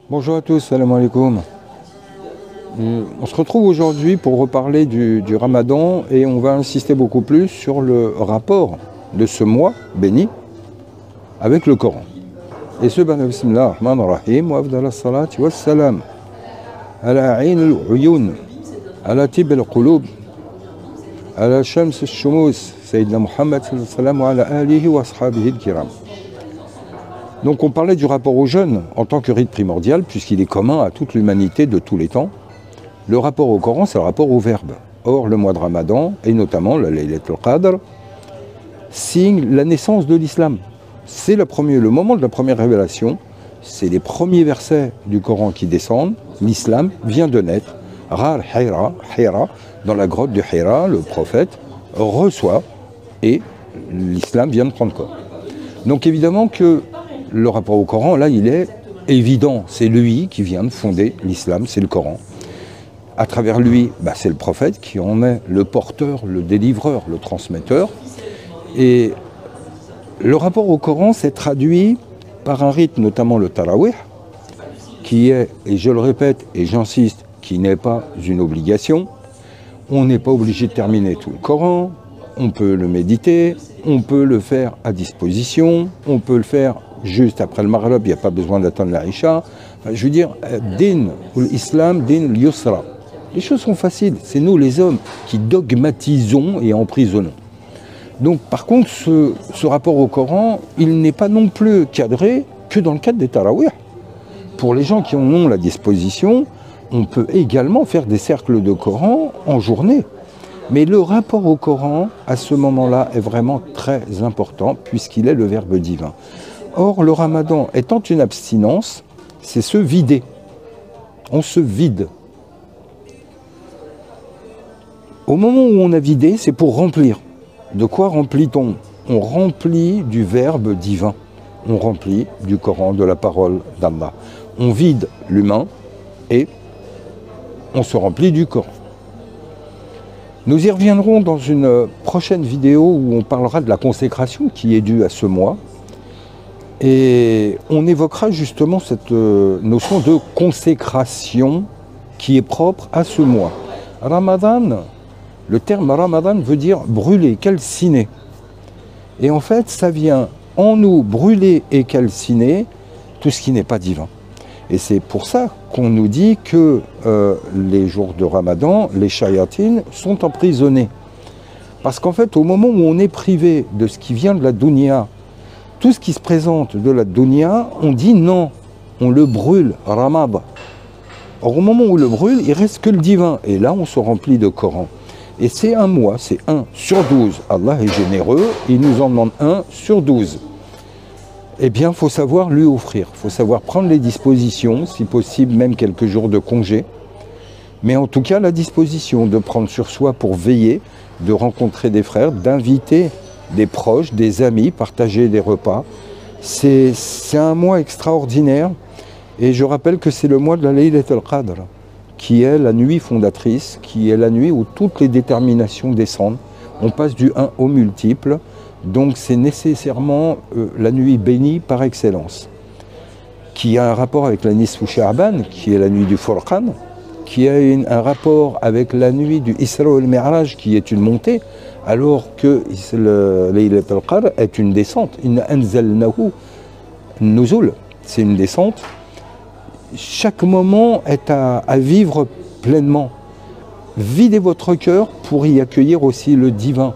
Bonjour à tous, salam alaikum. On se retrouve aujourd'hui pour reparler du Ramadan et on va insister beaucoup plus sur le rapport de ce mois béni avec le Coran. Et ce bismillah ar-Rahman ar-Rahim wa afdal as-salati wa salam ala ayn al-uyun ala tib al-qulub ala shams al-shumus sayyidina Muhammad sallallahu alayhi wa sallam wa ala alihi wa ashabihi al-kiram. Donc on parlait du rapport au jeûne en tant que rite primordial, puisqu'il est commun à toute l'humanité de tous les temps. Le rapport au Coran, c'est le rapport au verbe. Or, le mois de Ramadan, et notamment la Laylatul Qadr, signe la naissance de l'islam. C'est le moment de la première révélation, c'est les premiers versets du Coran qui descendent. L'islam vient de naître. Hira, dans la grotte de Hira, le prophète reçoit et l'islam vient de prendre corps. Donc évidemment que le rapport au Coran, là, il est évident. C'est lui qui vient de fonder l'islam, c'est le Coran. À travers lui, c'est le prophète qui en est le porteur, le délivreur, le transmetteur. Et le rapport au Coran s'est traduit par un rite, notamment le Tarawih, qui est, et je le répète et j'insiste, qui n'est pas une obligation. On n'est pas obligé de terminer tout le Coran. On peut le méditer, on peut le faire à disposition, on peut le faire juste après le Maghrib, il n'y a pas besoin d'attendre la Isha. Enfin, je veux dire, din ou l'islam, din l'yusra. Les choses sont faciles, c'est nous les hommes qui dogmatisons et emprisonnons. Donc par contre, ce rapport au Coran, il n'est pas non plus cadré que dans le cadre des tarawih. Pour les gens qui en ont la disposition, on peut également faire des cercles de Coran en journée. Mais le rapport au Coran, à ce moment-là, est vraiment très important, puisqu'il est le verbe divin. Or, le Ramadan étant une abstinence, c'est se vider. On se vide. Au moment où on a vidé, c'est pour remplir. De quoi remplit-on? On remplit du verbe divin. On remplit du Coran, de la parole d'Allah. On vide l'humain et on se remplit du Coran. Nous y reviendrons dans une prochaine vidéo où on parlera de la consécration qui est due à ce mois. Et on évoquera justement cette notion de consécration qui est propre à ce mois. Ramadan, le terme Ramadan veut dire brûler, calciner. Et en fait, ça vient en nous brûler et calciner tout ce qui n'est pas divin. Et c'est pour ça qu'on nous dit que les jours de Ramadan, les shayatines sont emprisonnés. Parce qu'en fait, au moment où on est privé de ce qui vient de la dunya, tout ce qui se présente de la dunya, on dit non, on le brûle, Ramad. Or, au moment où on le brûle, il reste que le divin. Et là, on se remplit de Coran. Et c'est un mois, c'est 1 sur 12. Allah est généreux, il nous en demande 1 sur 12. Eh bien, il faut savoir lui offrir, il faut savoir prendre les dispositions, si possible même quelques jours de congé, mais en tout cas la disposition de prendre sur soi pour veiller, de rencontrer des frères, d'inviter des proches, des amis, partager des repas. C'est un mois extraordinaire et je rappelle que c'est le mois de la Laylatul Qadr, qui est la nuit fondatrice, qui est la nuit où toutes les déterminations descendent. On passe du 1 au multiple. Donc c'est nécessairement la nuit bénie par excellence, qui a un rapport avec la Nisfu Sha'ban, qui est la nuit du Furqan, qui a un rapport avec la nuit du Isra al-Mi'raj, qui est une montée, alors que le Laylatul Qadr est une descente. Inna anzalnahu nuzul, c'est une descente. Chaque moment est à vivre pleinement. Videz votre cœur pour y accueillir aussi le divin.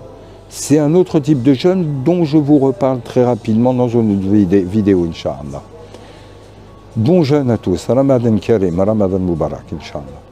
C'est un autre type de jeûne dont je vous reparle très rapidement dans une vidéo, Inch'Allah. Bon jeûne à tous. Ramadan Karim, Ramadan Mubarak, Inch'Allah.